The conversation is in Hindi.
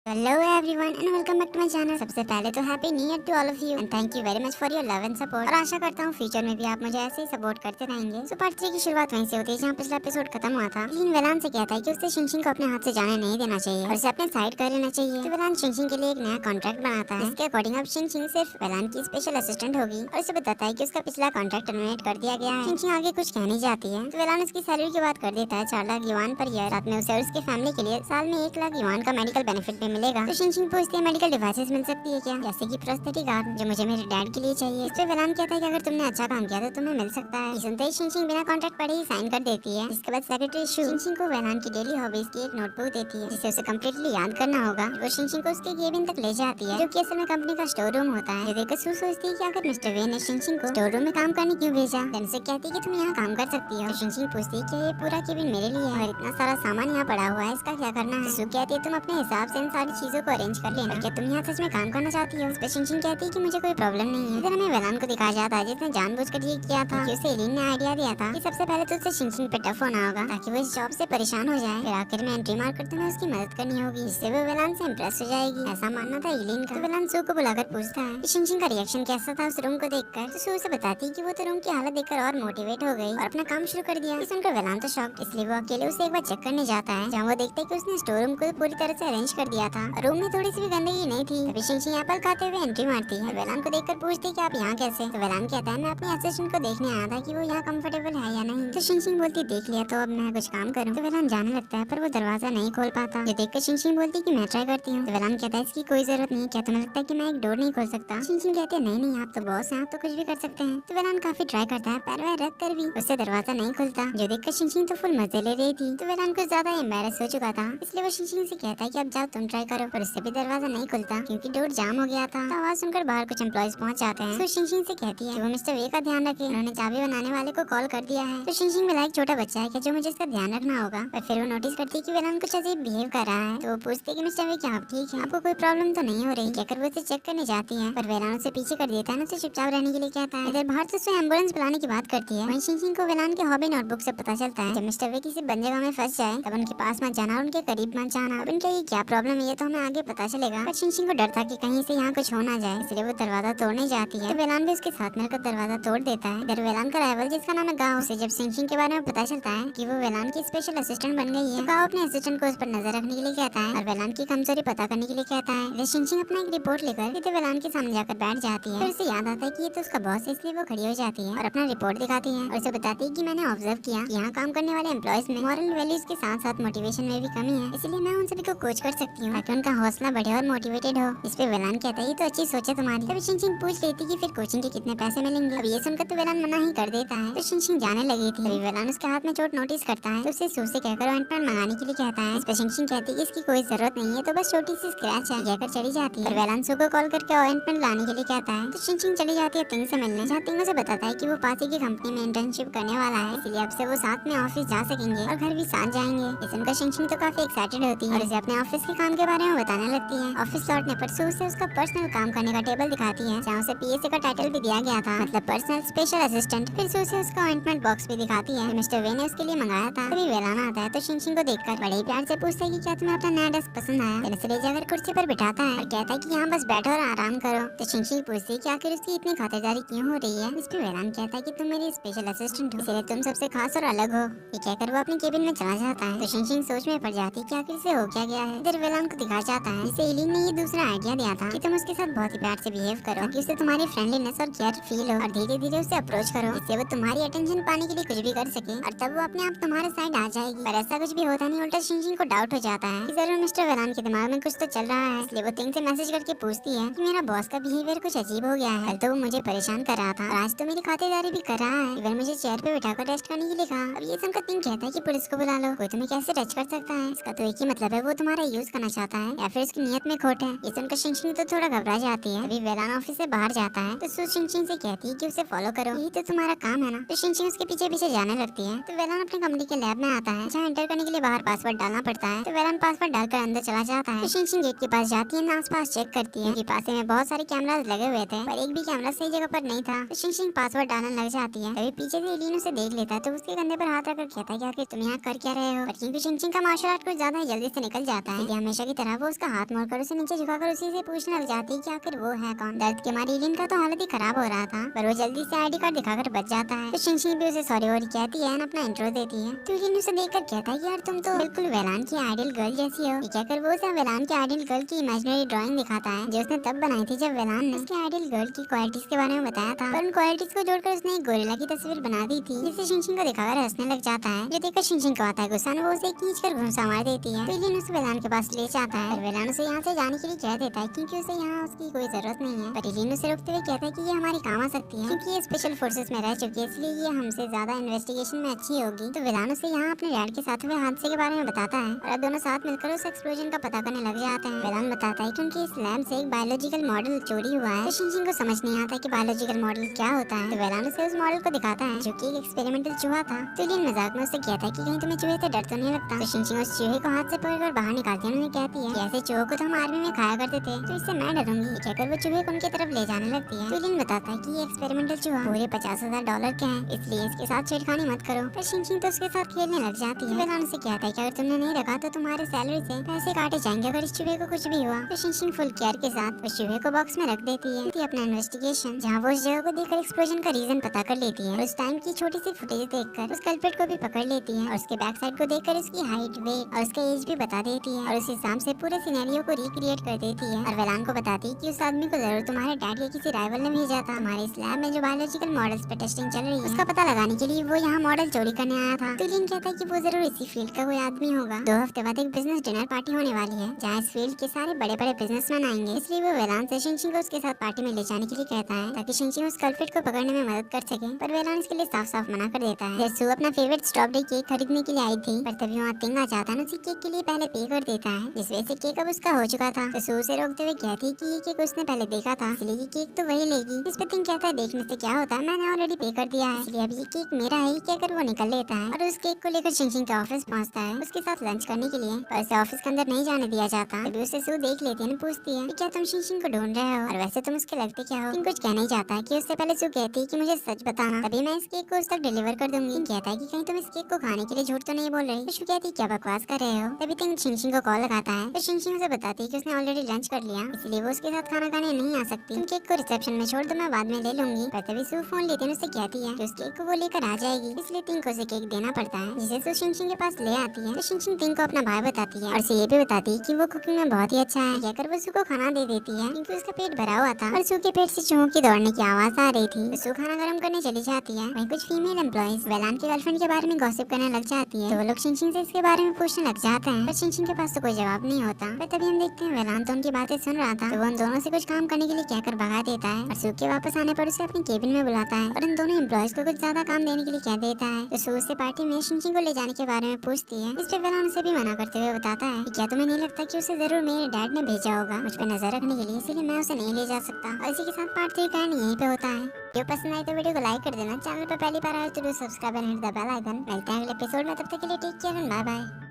Hello everyone and welcome back to my channel. सबसे पहले तो happy new year to all of you and thank you very much for your love and support. और आशा करता हूँ फ्यूचर में भी आप मुझे ऐसे ही सपोर्ट करते रहेंगे। सो पार्ट 3 की शुरुआत वहीं से होती है जहाँ पिछला एपिसोड खत्म हुआ था। लेकिन वेलान से कहता है कि उसे शिंशिंग को अपने हाथ से जाने नहीं देना चाहिए और उसे अपने साइड कर लेना चाहिए। तो वेलान शिंशिंग के लिए एक नया कॉन्ट्रैक्ट बनाता है, जिसके अकॉर्डिंग अब शिंशिंग सिर्फ वेलान की स्पेशल असिस्टेंट होगी और उसे बताता है कि उसका पिछला कॉन्ट्रैक्ट टर्मिनेट कर दिया गया है। शिंशिंग आगे कुछ कहनी चाहती है तो वेलान उसकी सैलरी की बात कर देता है 4 लाख युआन पर ईयर। साथ में उसे और उसके फैमिली के लिए साल में 1 लाख युआन का मेडिकल बेनिफिट भी मिलेगा। तो शिंशिंग पूछती है मेडिकल डिवाइसेस मिल सकती है क्या, जैसे कि प्रोस्थेटिक आर्म जो मुझे मेरे डैड के लिए चाहिए। इस पे वेलान कहता है कि अगर तुमने अच्छा काम किया तो तुम्हें मिल सकता है। सुनते ही शिंशिंग बिना कॉन्ट्रैक्ट पढ़े ही साइन कर देती है। इसके बाद सेक्रेटरी शू शिंशिंग को वेलान की डेली हॉबीज की एक नोटबुक देती है जिसे उसे कम्प्लीटली याद करना होगा। वो शिंशिंग को उसके केबिन तक ले जाती है जो कि असल में कंपनी का स्टोर रूम होता है। ये देखकर शू सोचती है कि आखिर मिस्टर वे ने शिंशिंग को स्टोर रूम में काम करने क्यों भेजा। देन उसे कहती है कि तुम यहाँ काम कर सकती हो। तो शिंशिंग पूछती है कि ये पूरा केबिन मेरे लिए है और इतना सारा सामान यहाँ पड़ा हुआ है, इसका क्या करना है। शू कहती है तुम अपने हिसाब से इन सारी चीजों को अरेंज कर लेना। क्या तुम यहाँ सच में काम करना चाहती हो। उस पर शिंशिंग कहती है कि मुझे कोई प्रॉब्लम नहीं है। इधर हमें वेलान को दिखाया जाता है जिसने जानबूझकर ये किया था कि उसे एलिन ने आइडिया दिया था कि सबसे पहले तो उसे शिंशिंग पे टफ होना होगा ताकि वो इस जॉब से परेशान हो जाए। फिर आखिर में एंट्री मार कर तुम्हें उसकी मदद करनी होगी जिससे वो वेलान से इम्प्रेस हो जाएगी, ऐसा मानना था एलिन का। तो वेलान सू को बुलाकर पूछता है कि शिंशिंग का रिएक्शन कैसा था उस रूम को देखकर। तो सू उसे बताती है कि वो तो रूम की हालत देखकर और मोटिवेट हो गई और अपना काम शुरू कर दिया। सुनकर वेलान तो शॉक्ड, इसलिए वो अकेले उसे एक बार चेक करने जाता है जहाँ वो देखता है कि उसने स्टोर रूम को पूरी तरह से अरेंज कर दिया था। रूम में थोड़ी सी भी गंदगी नहीं थी। तभी शिंशिंग एप्पल खाते हुए एंट्री मारती है। वेलान को देखकर पूछती है कि आप यहाँ कैसे। तो वेलान कहता है मैं अपनी असिस्टेंट को देखने आया था कि वो यहाँ कंफर्टेबल है या नहीं। तो शिंशिंग बोलती देख लिया तो अब मैं कुछ काम करूँ। तो वेलान जाने लगता है पर वो दरवाजा नहीं खोल पाता। ये देखकर शिंशिंग बोलती कि मैं ट्राई करती हूँ। तो वेलान कहता है इसकी कोई जरूरत नहीं, क्या तुम्हें लगता है कि मैं एक डोर नहीं खोल सकता। शिंशिंग कहती है नहीं आप तो बॉस हैं, आप तो कुछ भी कर सकते हैं। तो वेलान काफी ट्राई करता है पर वह रख कर भी उससे दरवाजा नहीं खुलता। जो देखकर शिंशिंग तो फुल मजे ले रही थी। तो वेलान कुछ ज्यादा एम्बैरेस हो चुका था, इसलिए वो शिंशिंग से कहता है कि अब जाओ तुम ट्राई करो। पर उससे भी दरवाजा नहीं खुलता क्योंकि डोर जाम हो गया था। तो आवाज सुनकर बाहर कुछ एम्प्लॉइज पहुंच जाते हैं। तो शिंशिंग से कहती है कि वो मिस्टर वे का ध्यान रखे, उन्होंने चाबी बनाने वाले को कॉल कर दिया है। तो शिंशिंग में एक छोटा बच्चा है क्या जो मुझे इसका ध्यान रखना होगा। पर फिर वो नोटिस करती है कि वेलान कुछ अजीब बिहेव कर रहा है। तो वो पूछती है कि मिस्टर वे क्या आप ठीक है, आपको कोई प्रॉब्लम तो नहीं हो रही। कहकर वो उसे चेक करने जाती है पर वेलान उसे पीछे कर देता है, उसे चुपचाप रहने के लिए कहता है। इधर बाहर से उसे एम्बुलेंस बुलाने की बात करती है। वहीं शिंशिंग को वेलान के हॉबी नोटबुक से पता चलता है जब मिस्टर वे किसी बंद जगह में फंस जाए तब उनके पास मत जाना और उनके करीब मत जाना। अब उनका ये क्या प्रॉब्लम है ये तो हमें आगे पता चलेगा। पर शिंशिंग को डर था कि कहीं से यहाँ कुछ हो ना जाए, इसलिए वो दरवाजा तोड़ने जाती है। तो वेलान भी उसके साथ मिलकर दरवाजा तोड़ देता है। इधर वेलान का राइवल जिसका नाम है गाओ, उसे जब शिंशिंग के बारे में पता चलता है कि वो वेलान की स्पेशल असिस्टेंट बन गई है तो गाओ अपने असिस्टेंट को उस पर नजर रखने के लिए कहता है और वेलान की कमजोरी पता करने के लिए कहता है। इधर शिंशिंग अपना एक रिपोर्ट लेकर सीधे वेलान के सामने जाकर बैठ जाती है। फिर उसे याद आता है कि ये तो उसका बॉस है, इसलिए वो खड़ी हो जाती है और अपना रिपोर्ट दिखाती है और उसे बताती है कि मैंने ऑब्जर्व किया कि यहाँ काम करने वाले एम्प्लॉयज में मॉरल वैल्यूज के साथ साथ मोटिवेशन में भी कमी है, इसलिए मैं उन सभी को कोच कर सकती हूँ ताकि उनका हौसला बढ़े और मोटिवेटेड हो। इस पे वेलान कहता है ये तो अच्छी सोच है तुम्हारी। तभी शिंशिंग पूछ लेती कि फिर कोचिंग के कितने पैसे मिलेंगे। अब ये सुनकर तो वेलान मना ही कर देता है। तो शिंशिंग जाने लगी थी तभी वेलान उसके हाथ में चोट नोटिस करता है तो उसे सू से कहकर ऑइंटमेंट मंगाने के लिए कहता है। इस पे शिंशिंग कहती है कि इसकी कोई जरूरत नहीं है, तो बस छोटी सी स्क्रैच है, कहकर चली जाती है। वेलान सू को कॉल करके ऑइंटमेंट लाने के लिए कहता है। तो शिंशिंग चली जाती है तिंग से मिलने, जहाँ तिंग उसे बताता है कि वो पास ही की कंपनी में इंटर्नशिप करने वाला है, इसलिए अब से वो साथ में ऑफिस जा सकेंगे और घर भी साथ जाएंगे। इस सुनकर शिंशिंग तो काफी एक्साइटेड होती है और उसे अपने ऑफिस के काम के बारे में बताने लगती है। ऑफिस लौटने पर सू से उसका पर्सनल काम करने का टेबल दिखाती है जहाँ उसे पीएसए का टाइटल भी दिया गया था, मतलब पर्सनल स्पेशल असिस्टेंट। फिर सू से उसका ऑइंटमेंट बॉक्स भी दिखाती है मिस्टर वे ने उसके लिए मंगाया था। तभी वेलान आता है तो शिंशिंग को देखकर बड़े ही प्यार से पूछता है कि क्या तुम्हें अपना नया डेस्क पसंद आया। फिर उसे ले जाकर कुर्सी पर बिठाता है और कहता है कि यहाँ बस बैठो और आराम करो। तो शिंशिंग पूछती है कि आखिर उसकी इतनी खातिरदारी क्यों हो रही है। इस पे वेलान कहता है कि तुम मेरी स्पेशल असिस्टेंट हो, इसलिए तुम सबसे खास और अलग हो। ये कहकर वो अपने केबिन में चला जाता है। तो शिंशिंग सोच में पड़ जाती है कि आखिर से हो क्या गया है। इधर वेलान को दिखाया जाता है जिसे एलिन ने ये दूसरा आइडिया दिया था कि तुम उसके साथ बहुत ही प्यार से बिहेव करो ताकि उसे तुम्हारी फ्रेंडलीनेस और केयर फील हो और धीरे धीरे उसे अप्रोच करो, इससे वो तुम्हारी अटेंशन पाने के लिए कुछ भी कर सके और तब वो अपने आप तुम्हारे साइड आ जाएगी। पर ऐसा कुछ भी होता नहीं, उल्टा शिंशिंग को डाउट हो जाता है कि जरूर मिस्टर वेलान के दिमाग में कुछ तो चल रहा है, इसलिए वो तिंग से मैसेज करके पूछती है कि मेरा बॉस का बिहेवियर कुछ अजीब हो गया है। कल तो वो मुझे परेशान कर रहा था और आज तो मेरी खातिरदारी भी कर रहा है, इवन मुझे चेयर पे बिठाकर रेस्ट करने के लिए कहा। अब ये सुनकर तिंग कहता है कि पुलिस को बुला लो, कोई तुम्हें कैसे टच कर सकता है। इसका तो एक ही मतलब है, वो तुम्हारा यूज करना चाहता है या फिर उसकी नियत में खोट है। ये सुनकर शिंशिंग तो थोड़ा घबरा जाती है। अभी वेलान ऑफिस से बाहर जाता है तो सू शिंशिंग से कहती है कि उसे फॉलो करो, यही तो तुम्हारा काम है ना। तो शिंशिंग उसके पीछे पीछे जाने लगती है। तो वेलान अपनी कंपनी के लैब में आता है जहाँ एंटर करने के लिए बाहर पासवर्ड डालना पड़ता है। तो वेलान पासवर्ड डालकर अंदर चला जाता है। तो शिंशिंग गेट के पास जाती है, आस पास चेक करती है कि पास में बहुत सारे कैमरास लगे हुए थे पर एक भी कैमरा सही जगह पर नहीं था। तो शिंशिंग पासवर्ड डालने लग जाती है। तभी पीछे से एलिन उसे देख लेता है तो उसके कंधे पर हाथ रखकर कहता है कि आखिर तुम यहाँ कर क्या रहे हो। पर क्योंकि शिंशिंग का मार्शल आर्ट कुछ ज्यादा जल्दी से निकल जाता है, इसलिए हमेशा की तरह वो उसका हाथ मोड़कर उसे नीचे झुकाकर उसी से पूछने लग जाती है कि आखिर वो है कौन। दर्द के मारे इलिन का तो हालत ही खराब हो रहा था, पर वो जल्दी से आईडी कार्ड दिखाकर बच जाता है। तो शिनशिन भी उसे सॉरी वॉरी कहती है, अपना इंट्रो देती है। तो इलिन उसे देखकर कहता है यार तुम तो बिल्कुल वेलान की आइडियल गर्ल जैसी हो। ये कहकर वो उसे वेलान की आइडियल गर्ल की इमेजिनरी ड्राइंग दिखाता है जो उसने तब बनाई थी जब वेलान ने उसकी आइडियल गर्ल की क्वालिटीज के बारे में बताया था, पर उन क्वालिटीज को जोड़कर उसने एक गोरिल्ला की तस्वीर बना दी थी जिसे शिनशिन को दिखाकर हंसने लग जाता है। जो देखकर शिनशिन को आता है गुस्सा, वो उसे खींचकर घुसा मार देती है। तो इलिन उसे वेलान के पास ले जाता है, वेलान उसे यहाँ से जाने के लिए कह देता है क्योंकि उसे यहाँ उसकी कोई जरूरत नहीं है। पर इलिन उसे रोकते हुए कहता है कि ये हमारी काम आ सकती है क्योंकि ये स्पेशल फोर्सेस में रह चुकी है, इसलिए ये हमसे ज्यादा इन्वेस्टिगेशन में अच्छी होगी। तो वेलान उसे यहाँ अपने डैड के साथ हुए हादसे के बारे में बताता है और अब दोनों साथ मिलकर उस एक्सप्लोजन का पता करने लग जाते हैं। वेलान बताता है क्योंकि इस लैब से एक बायोलॉजिकल मॉडल चोरी हुआ है। तो शिनशिन को समझ नहीं आता कि बायोलॉजिकल मॉडल क्या होता है। तो वेलान उसे उस मॉडल को दिखाता है जो कि एक एक्सपेरिमेंटल चूहा था। तो इलिन मजाक में उससे कहता है कि कहीं तुम्हें चूहे से डर तो नहीं लगता। तो शिनशिन उस चूहे को हाथ से पकड़कर बाहर निकालती है। उन्हें कहती है कि ऐसे चूहों को तो हम आर्मी में खाया करते थे, तो इससे मैं डरूंगी। ये कहकर वो चूहे को उनकी तरफ ले जाने लगती है। तो इलिन बताता है कि ये एक्सपेरिमेंटल चूहा पूरे $50,000 के हैं, इसलिए इसके साथ छेड़खानी मत करो। पर शिनशिन तो उसके साथ खेलने लग जाती है। वेलान उसे कहता है कि अगर तुमने नहीं रखा तो तुम्हारे सैलरी से पैसे काटे जाएंगे अगर इस चूहे को कुछ भी हुआ। तो शिनशिन फुल केयर के साथ उस चूहे को बॉक्स में रख देती है अपना इन्वेस्टिगेशन, जहाँ वो उस जगह को देखकर एक्सप्लोजन का रीजन पता कर लेती है। उस टाइम की छोटी सी फुटेज देखकर उस कल्प्रिट को भी पकड़ लेती है और उसके बैक साइड को देखकर उसकी हाइट, वेट और उसका एज भी बता देती है और उस हिसाब से पूरे सिनेरियो को रिक्रिएट कर देती है। और वेलान को बताती है कि उस आदमी को जरूर तुम्हारे डैड के किसी राइवल ने भेजा था। हमारे इस लैब में जो बायोलॉजिकल मॉडल्स पे टेस्टिंग चल रही है उसका पता लगाने के लिए वो यहाँ मॉडल चोरी करने आया था। तो इलिन कहता है कि वो जरूर इसी फील्ड का कोई आदमी होगा। 2 हफ्ते बाद एक बिजनेस डिनर पार्टी होने वाली है जहाँ इस फील्ड के सारे बड़े बड़े बिजनेसमैन आएंगे, इसलिए वो वेलान से शिनशिन को उसके साथ पार्टी में ले जाने के लिए कहता है ताकि शिनशिन उस कल्प्रिट को पकड़ने में मदद कर सके। पर वेलान इसके लिए साफ साफ मना कर देता है। सू अपना फेवरेट स्ट्रॉबेरी केक खरीदने के लिए आई थी, पर तभी वहाँ तिंग आ जाता है, उसी केक के लिए पहले पे कर देता है, जिस वजह से केक अब उसका हो चुका था। तो सू उसे रोकते हुए कहती है कि ये केक उसने पहले देखा था, इसलिए ये केक तो वही लेगी। इस पे तिंग कहता है देखने से क्या होता है, मैंने ऑलरेडी पे कर दिया है, इसलिए अब ये केक मेरा है। कहकर वो निकल लेता है और उस केक को लेकर शिनशिन के ऑफिस पहुंचता है उसके साथ लंच करने के लिए, पर उसे ऑफिस के अंदर नहीं जाने दिया जाता। तभी उसे सू देख लेती है, पूछती है क्या तुम शिनशिन को ढूंढ रहे हो और वैसे तुम उसके लगते क्या हो। कुछ कहना ही चाहता है कि उससे पहले सू कहती है कि मुझे सच बताना, तभी मैं इस केक को उस तक डिलीवर कर दूंगी। कहता है कि कहीं तुम इस केक को खाने के लिए झूठ तो नहीं बोल रही। सू कहती है क्या बकवास कर रहे हो। तभी तिंग शिनशिन को कॉल लगाता है, तो शिनशिन उसे बताती है कि उसने ऑलरेडी लंच कर लिया, इसलिए वो उसके साथ खाना खाने नहीं आ सकती। तुम केक को रिसेप्शन में छोड़ दो, मैं बाद में ले लूंगी। पर तभी सू फोन लेते उससे कहती है कि उस केक को वो लेकर आ जाएगी, इसलिए तिंग को उसे केक देना पड़ता है, जिसे सू शिनशिन के पास ले आती है। तो शिनशिन तिंग को अपना भाई बताती है और उसे ये भी बताती है कि वो कुकिंग में बहुत ही अच्छा है। कहकर वो सू को खाना दे देती है क्योंकि उसका पेट भरा हुआ था और सू के पेट से चूहों की दौड़ने की आवाज आ रही थी। तो सू खाना गर्म करने चली जाती है। वहीं कुछ फीमेल एम्प्लॉइज वेलान के गर्लफ्रेंड के बारे में गॉसिप करने लग जाती है, तो वो लोग शिनशिन से इसके बारे में पूछने लग जाते हैं, पर शिनशिन के पास तो कोई जवाब नहीं होता। पर तभी हम देखते हैं वेलान तो उनकी बातें सुन रहा था, तो वो उन दोनों से कुछ काम करने के लिए कहकर भगा देता है और सू के वापस आने पर उसे अपनी केबिन में बुलाता है और उन दोनों एम्प्लॉइज को कुछ ज्यादा काम देने के लिए कह देता है। तो सू से पार्टी में शिनशिन को ले जाने के बारे में पूछती है, इस पे वेलान उसे भी मना करते हुए बताता है कि क्या तुम्हें नहीं लगता कि उसे जरूर मेरे डैड ने भेजा होगा मुझ पे नजर रखने के लिए, इसीलिए मैं उसे नहीं ले जा सकता। और इसी के साथ पार्ट 3 का एंड यहीं पे होता है। वीडियो पसंद आई तो वीडियो को लाइक कर देना, चैनल पर पहली बार आए तो subscribe and hit the bell icon. मिलते हैं अगले एपिसोड में, तब तक के लिए take care and bye bye.